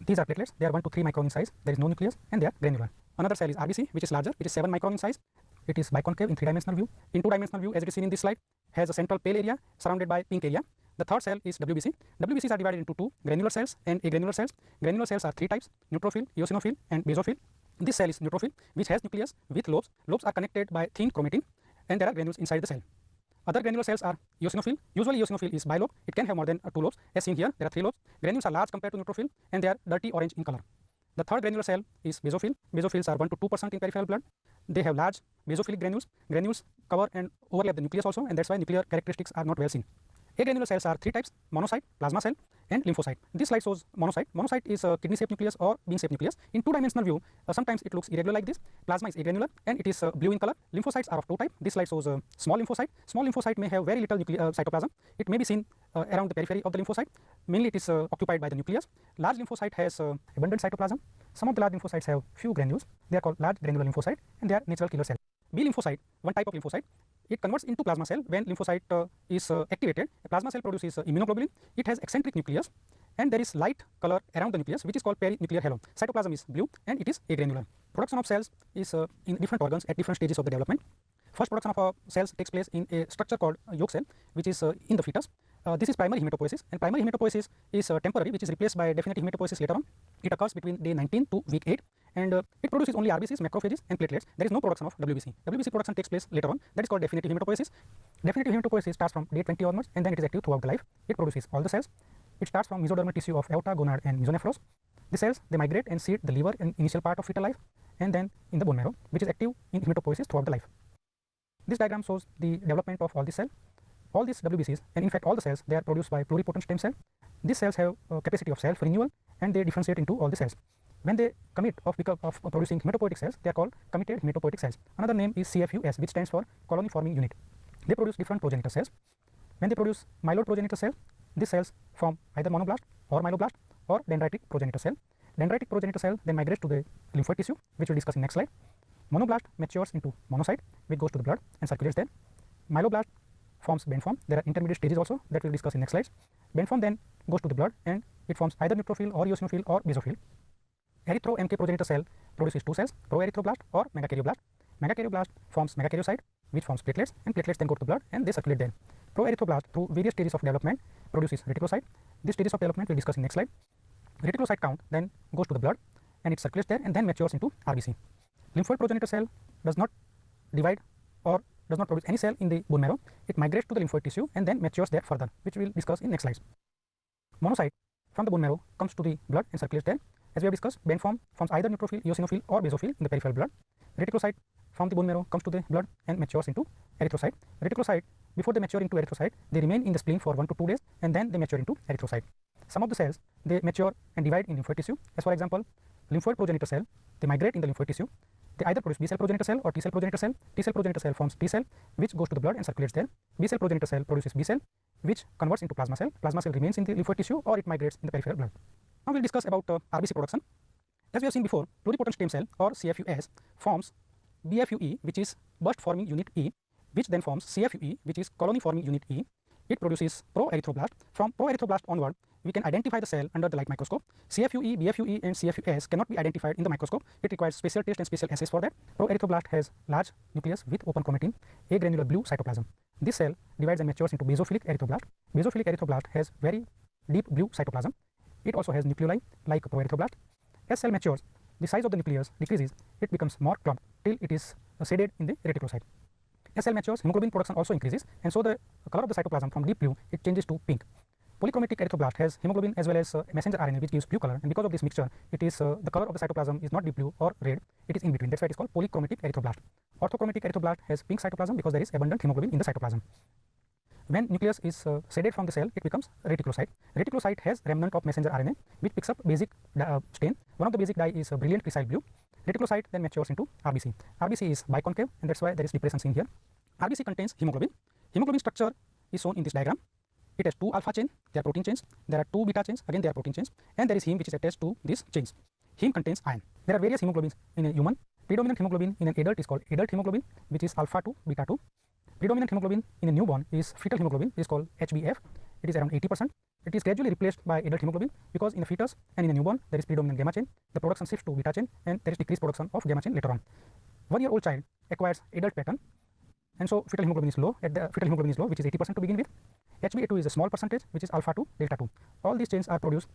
These are platelets. They are 1 to 3 micron in size. There is no nucleus, and they are granular. Another cell is RBC, which is larger. It is 7 micron in size. It is biconcave in 3-dimensional view. In 2-dimensional view, as it is seen in this slide, has a central pale area surrounded by pink area. The third cell is WBC. WBCs are divided into two: granular cells and agranular cells. Granular cells are three types: neutrophil, eosinophil, and basophil. This cell is neutrophil, which has nucleus with lobes. Lobes are connected by thin chromatin, and there are granules inside the cell. Other granular cells are eosinophil. Usually eosinophil is bilobe. It can have more than 2 lobes. As seen here, there are 3 lobes. Granules are large compared to neutrophil, and they are dirty orange in color. The third granular cell is basophil. Basophils are 1 to 2% in peripheral blood. They have large basophilic granules. Granules cover and overlap the nucleus also, and that's why nuclear characteristics are not well seen. Agranular cells are 3 types: monocyte, plasma cell, and lymphocyte. This slide shows monocyte. Monocyte is a kidney-shaped nucleus or bean-shaped nucleus. In 2-dimensional view, sometimes it looks irregular like this. Plasma is agranular and it is blue in color. Lymphocytes are of 2 types. This slide shows a small lymphocyte. Small lymphocyte may have very little cytoplasm. It may be seen around the periphery of the lymphocyte. Mainly it is occupied by the nucleus. Large lymphocyte has abundant cytoplasm. Some of the large lymphocytes have few granules. They are called large granular lymphocyte, and they are natural killer cells. B lymphocyte, one type of lymphocyte. It converts into plasma cell when lymphocyte is activated. A plasma cell produces immunoglobulin. It has eccentric nucleus, and there is light color around the nucleus, which is called perinuclear halo. Cytoplasm is blue, and it is agranular. Production of cells is in different organs at different stages of the development. First production of cells takes place in a structure called yolk cell, which is in the fetus. This is primary hematopoiesis, and primary hematopoiesis is temporary, which is replaced by definitive hematopoiesis later on. It occurs between day 19 to week 8, and it produces only RBCs, macrophages, and platelets. There is no production of WBC. WBC production takes place later on. That is called definitive hematopoiesis. Definitive hematopoiesis starts from day 20 onwards, and then it is active throughout the life. It produces all the cells. It starts from mesodermal tissue of aorta, gonad, and mesonephros. The cells, they migrate and seed the liver in initial part of fetal life, and then in the bone marrow, which is active in hematopoiesis throughout the life. This diagram shows the development of all these cells. All these WBCs, and in fact all the cells, they are produced by pluripotent stem cell. These cells have capacity of self-renewal, and they differentiate into all the cells. When they commit of producing hematopoietic cells, they are called committed hematopoietic cells. Another name is CFUS, which stands for colony forming unit. They produce different progenitor cells. When they produce myeloid progenitor cell, these cells form either monoblast or myeloblast or dendritic progenitor cell. Dendritic progenitor cell then migrates to the lymphoid tissue, which we'll discuss in next slide. Monoblast matures into monocyte, which goes to the blood and circulates there. Myeloblast forms band form. There are intermediate stages also that we'll discuss in next slides. Band form then goes to the blood, and it forms either neutrophil or eosinophil or basophil. Erythro-MK progenitor cell produces 2 cells, proerythroblast or megakaryoblast. Megakaryoblast forms megakaryocyte, which forms platelets, and platelets then go to the blood and they circulate there. Proerythroblast, through various stages of development, produces reticulocyte. These stages of development we'll discuss in next slide. Reticulocyte count then goes to the blood and it circulates there and then matures into RBC. Lymphoid progenitor cell does not divide or does not produce any cell in the bone marrow. It migrates to the lymphoid tissue and then matures there further, which we will discuss in next slides. Monocyte from the bone marrow comes to the blood and circulates there. As we have discussed, band form forms either neutrophil, eosinophil or basophil in the peripheral blood. Reticulocyte from the bone marrow comes to the blood and matures into erythrocyte. Reticulocyte, before they mature into erythrocyte, they remain in the spleen for 1 to 2 days and then they mature into erythrocyte. Some of the cells, they mature and divide in lymphoid tissue. As for example, lymphoid progenitor cell, they migrate in the lymphoid tissue. They either produce B cell progenitor cell or T cell progenitor cell. T cell progenitor cell forms T cell, which goes to the blood and circulates there. B cell progenitor cell produces B cell, which converts into plasma cell. Plasma cell remains in the lymphoid tissue or it migrates in the peripheral blood. Now we'll discuss about RBC production. As we have seen before, pluripotent stem cell or CFUS forms BFUE, which is burst forming unit E, which then forms CFUE, which is colony forming unit E. It produces proerythroblast. From proerythroblast onward, we can identify the cell under the light microscope. CFUE, BFUE, and CFUS cannot be identified in the microscope. It requires special test and special assays for that. Proerythroblast has large nucleus with open chromatin, agranular blue cytoplasm. This cell divides and matures into basophilic erythroblast. Basophilic erythroblast has very deep blue cytoplasm. It also has nucleoli like proerythroblast. As cell matures, the size of the nucleus decreases. It becomes more clumped till it is shaded in the reticulocyte. As cell matures, hemoglobin production also increases, and so the color of the cytoplasm from deep blue, it changes to pink. Polychromatic erythroblast has hemoglobin as well as messenger RNA, which gives blue color, and because of this mixture, it is the color of the cytoplasm is not deep blue or red, it is in between. That's why it is called polychromatic erythroblast. Orthochromatic erythroblast has pink cytoplasm because there is abundant hemoglobin in the cytoplasm. When nucleus is shaded from the cell, it becomes reticulocyte. Reticulocyte has remnant of messenger RNA, which picks up basic stain. One of the basic dye is brilliant crescite blue. Reticulocyte then matures into RBC. RBC is biconcave, and that's why there is depression seen here. RBC contains hemoglobin. Hemoglobin structure is shown in this diagram. It has 2 alpha chains, they are protein chains. There are 2 beta chains, again they are protein chains. And there is heme, which is attached to these chains. Heme contains iron. There are various hemoglobins in a human. Predominant hemoglobin in an adult is called adult hemoglobin, which is alpha 2, beta 2. predominant hemoglobin in a newborn is fetal hemoglobin, is called HbF. It is around 80%. It is gradually replaced by adult hemoglobin because in a fetus and in a newborn there is predominant gamma chain. The production shifts to beta chain and there is decreased production of gamma chain later on. 1-year-old child acquires adult pattern, and so fetal hemoglobin is low. Fetal hemoglobin is low, which is 80% to begin with. HbA2 is a small percentage, which is alpha 2, delta 2. All these chains are produced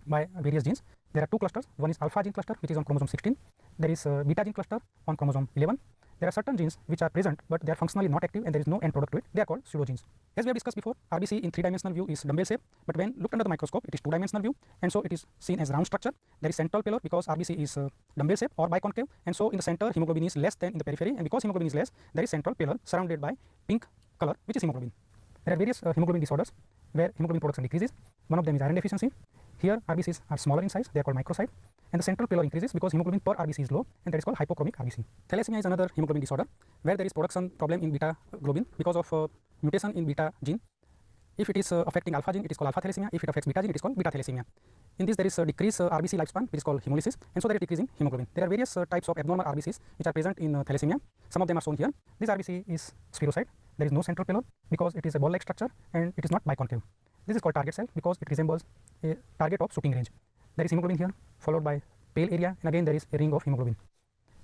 by various genes. There are two clusters. One is alpha gene cluster, which is on chromosome 16. There is beta gene cluster on chromosome 11. There are certain genes which are present, but they are functionally not active and there is no end product to it. They are called pseudogenes. As we have discussed before, RBC in 3-dimensional view is dumbbell shape, but when looked under the microscope, it is 2-dimensional view, and so it is seen as round structure. There is central pallor because RBC is dumbbell shape or biconcave, and so in the center hemoglobin is less than in the periphery, and because hemoglobin is less, there is central pallor surrounded by pink color, which is hemoglobin. There are various hemoglobin disorders where hemoglobin production decreases. One of them is iron deficiency. Here RBCs are smaller in size, they are called microcyte, and the central pallor increases because hemoglobin per RBC is low, and that is called hypochromic RBC. Thalassemia is another hemoglobin disorder where there is production problem in beta globin because of mutation in beta gene. If it is affecting alpha gene, it is called alpha thalassemia. If it affects beta gene, it is called beta thalassemia. In this, there is a decreased RBC lifespan, which is called hemolysis, and so there is decrease in hemoglobin. There are various types of abnormal RBCs which are present in thalassemia. Some of them are shown here. This RBC is spherocyte. There is no central pallor because it is a ball-like structure and it is not biconcave. This is called target cell because it resembles a target of shooting range. There is hemoglobin here, followed by pale area, and again there is a ring of hemoglobin.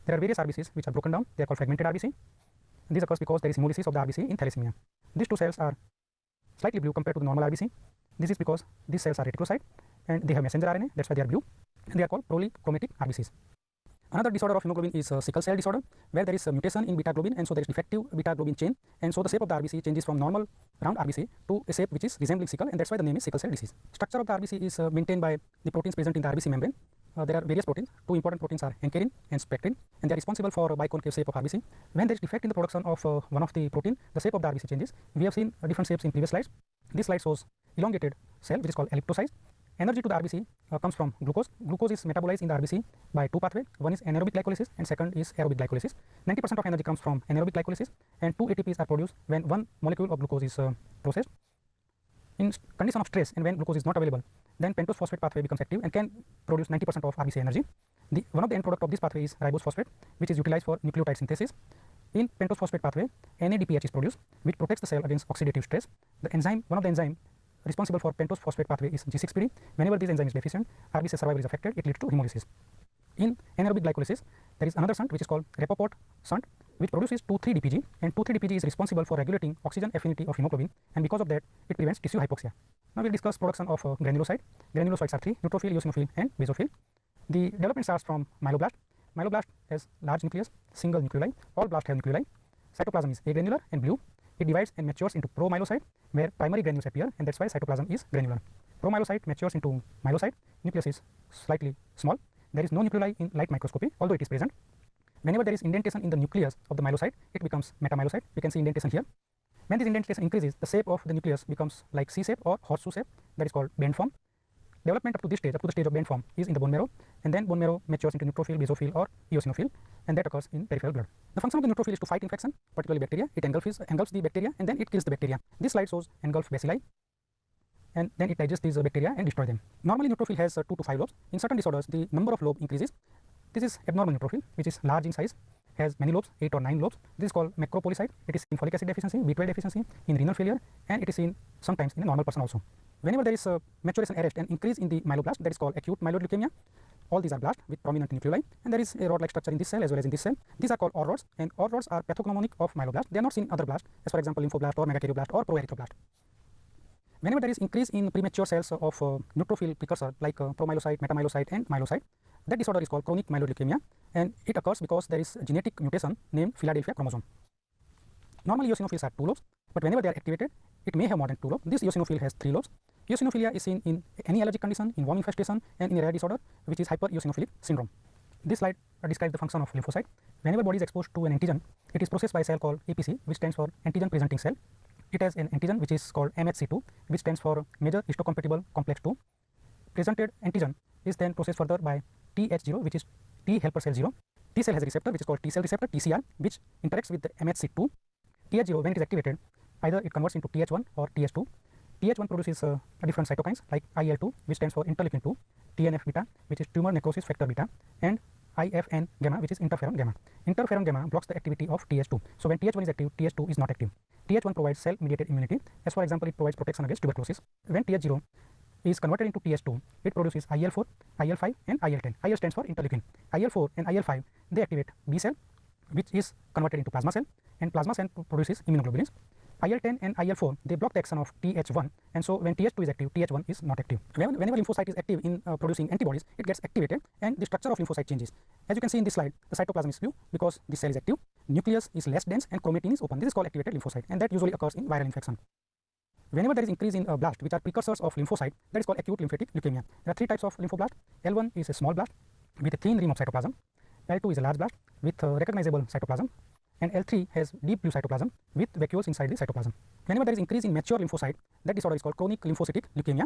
There are various RBCs which are broken down. They are called fragmented RBC. And this occurs because there is hemolysis of the RBC in thalassemia. These two cells are slightly blue compared to the normal RBC. This is because these cells are reticulocyte and they have messenger RNA, that's why they are blue, and they are called polychromatic RBCs. Another disorder of hemoglobin is sickle cell disorder, where there is a mutation in beta globin, and so there is defective beta globin chain, and so the shape of the RBC changes from normal round RBC to a shape which is resembling sickle, and that's why the name is sickle cell disease. Structure of the RBC is maintained by the proteins present in the RBC membrane. There are various proteins. Two important proteins are ankyrin and spectrin, and they are responsible for a biconcave shape of RBC. When there is defect in the production of one of the protein, the shape of the RBC changes. We have seen different shapes in previous slides. This slide shows elongated cell, which is called elliptocyte. Energy to the RBC comes from glucose. Glucose is metabolized in the RBC by two pathways. One is anaerobic glycolysis and second is aerobic glycolysis. 90% of energy comes from anaerobic glycolysis, and 2 ATPs are produced when one molecule of glucose is processed. In condition of stress and when glucose is not available, then pentose phosphate pathway becomes active and can produce 90% of RBC energy. One of the end product of this pathway is ribose phosphate, which is utilized for nucleotide synthesis. In pentose phosphate pathway, NADPH is produced, which protects the cell against oxidative stress. The enzyme, one of the enzymes responsible for pentose phosphate pathway is G6PD. Whenever this enzyme is deficient, RBC survival is affected. It leads to hemolysis. In anaerobic glycolysis, there is another shunt which is called Rapoport shunt, which produces 2,3-DPG, and 2,3-DPG is responsible for regulating oxygen affinity of hemoglobin, and because of that, it prevents tissue hypoxia. Now we'll discuss production of granulocyte. Granulocytes are 3: neutrophil, eosinophil, and basophil. The development starts from myeloblast. Myeloblast has large nucleus, single nucleoli. All blasts have nucleoli. Cytoplasm is agranular and blue. It divides and matures into promyelocyte, where primary granules appear, and that's why cytoplasm is granular. Promyelocyte matures into myelocyte. Nucleus is slightly small. There is no nucleoli in light microscopy, although it is present. Whenever there is indentation in the nucleus of the myelocyte, it becomes metamyelocyte. We can see indentation here. When this indentation increases, the shape of the nucleus becomes like C-shape or horseshoe shape. That is called band form. Development up to this stage, up to the stage of band form, is in the bone marrow, and then bone marrow matures into neutrophil, basophil, or eosinophil, and that occurs in peripheral blood. The function of the neutrophil is to fight infection, particularly bacteria. It engulfs the bacteria, and then it kills the bacteria. This slide shows engulf bacilli, and then it digests these bacteria and destroy them. Normally, neutrophil has 2 to 5 lobes. In certain disorders, the number of lobes increases. This is abnormal neutrophil, which is large in size, has many lobes, 8 or 9 lobes. This is called macropolycyte. It is in folic acid deficiency, B12 deficiency, in renal failure, and it is seen sometimes in a normal person also. Whenever there is a maturation arrest and increase in the myeloblast, that is called acute myeloid leukemia. All these are blasts with prominent nucleoli, and there is a rod-like structure in this cell as well as in this cell. These are called OR rods, and OR rods are pathognomonic of myeloblast. They are not seen in other blasts, as for example lymphoblast or megakaryoblast or proerythroblast. Whenever there is increase in premature cells of neutrophil precursor like promyelocyte, metamyelocyte, and myelocyte, that disorder is called chronic myeloid leukemia, and it occurs because there is a genetic mutation named Philadelphia chromosome. Normally, eosinophils have 2 lobes, but whenever they are activated, it may have more than 2 lobes. This eosinophil has 3 lobes. Eosinophilia is seen in any allergic condition, in worm infestation, and in a rare disorder, which is hypereosinophilic syndrome. This slide describes the function of lymphocyte. Whenever body is exposed to an antigen, it is processed by a cell called APC, which stands for antigen presenting cell. It has an antigen which is called MHC2, which stands for major histocompatible complex 2. Presented antigen is then processed further by TH0, which is T helper cell 0. T cell has a receptor which is called T cell receptor, TCR, which interacts with the MHC2. TH0, when it is activated, either it converts into TH1 or TH2. TH1 produces different cytokines like IL-2, which stands for interleukin 2, TNF beta, which is tumor necrosis factor beta, and IFN gamma, which is interferon gamma. Interferon gamma blocks the activity of TH2. So when TH1 is active, TH2 is not active. Th1 provides cell-mediated immunity. As for example, it provides protection against tuberculosis. When Th0 is converted into Th2, it produces IL-4, IL-5 and IL-10. IL stands for interleukin. IL-4 and IL-5, they activate B cell, which is converted into plasma cell, and plasma cell produces immunoglobulins. IL-10 and IL-4, they block the action of Th1, and so when Th2 is active, Th1 is not active. Whenever lymphocyte is active in producing antibodies, it gets activated and the structure of lymphocyte changes. As you can see in this slide, the cytoplasm is blue because this cell is active, nucleus is less dense and chromatin is open. This is called activated lymphocyte, and that usually occurs in viral infection. Whenever there is increase in blast, which are precursors of lymphocyte, that is called acute lymphatic leukemia. There are three types of lymphoblast. L1 is a small blast with a thin rim of cytoplasm. L2 is a large blast with recognizable cytoplasm, and L3 has deep blue cytoplasm with vacuoles inside the cytoplasm. Whenever there is increase in mature lymphocyte, that disorder is called chronic lymphocytic leukemia.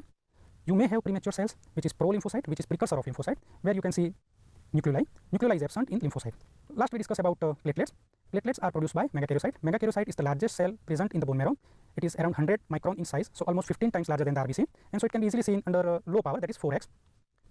You may have premature cells, which is pro-lymphocyte, which is precursor of lymphocyte, where you can see nucleoli. Nucleoli is absent in lymphocyte. Last we discuss about platelets. Platelets are produced by megakaryocyte. Megakaryocyte is the largest cell present in the bone marrow. It is around 100 micron in size, so almost 15 times larger than the RBC, and so it can be easily seen under low power, that is 4x.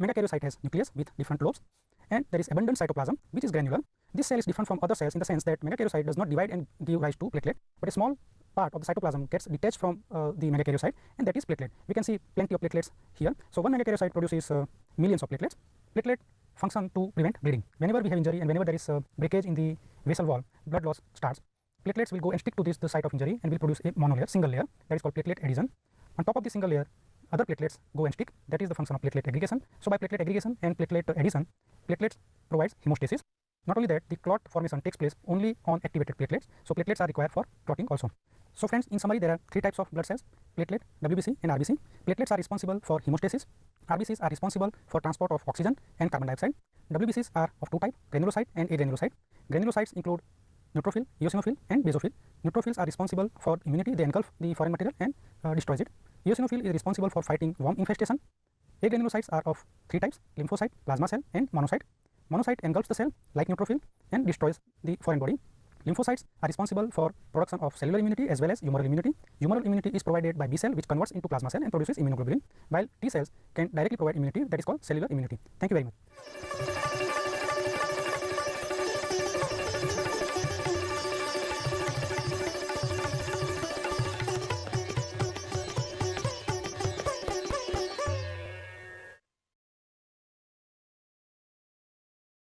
Megakaryocyte has nucleus with different lobes, and there is abundant cytoplasm, which is granular. This cell is different from other cells in the sense that megakaryocyte does not divide and give rise to platelet, but a small part of the cytoplasm gets detached from the megakaryocyte, and that is platelet. We can see plenty of platelets here. So one megakaryocyte produces millions of platelets. Platelet function to prevent bleeding. Whenever we have injury and whenever there is breakage in the vessel wall, blood loss starts. Platelets will go and stick to the site of injury and will produce a monolayer, single layer, that is called platelet adhesion. On top of the single layer, other platelets go and stick. That is the function of platelet aggregation. So by platelet aggregation and platelet adhesion, platelets provides hemostasis. Not only that, the clot formation takes place only on activated platelets. So platelets are required for clotting also. So friends, in summary, there are three types of blood cells: platelet, WBC and RBC. Platelets are responsible for hemostasis. RBCs are responsible for transport of oxygen and carbon dioxide. WBCs are of two types, granulocyte and agranulocyte. Granulocytes include neutrophil, eosinophil and basophil. Neutrophils are responsible for immunity. They engulf the foreign material and destroys it. Eosinophil is responsible for fighting worm infestation. Agranulocytes are of three types: lymphocyte, plasma cell and monocyte. Monocyte engulfs the cell like neutrophil and destroys the foreign body. Lymphocytes are responsible for production of cellular immunity as well as humoral immunity. Humoral immunity is provided by B cell, which converts into plasma cell and produces immunoglobulin, while T cells can directly provide immunity, that is called cellular immunity. Thank you very much.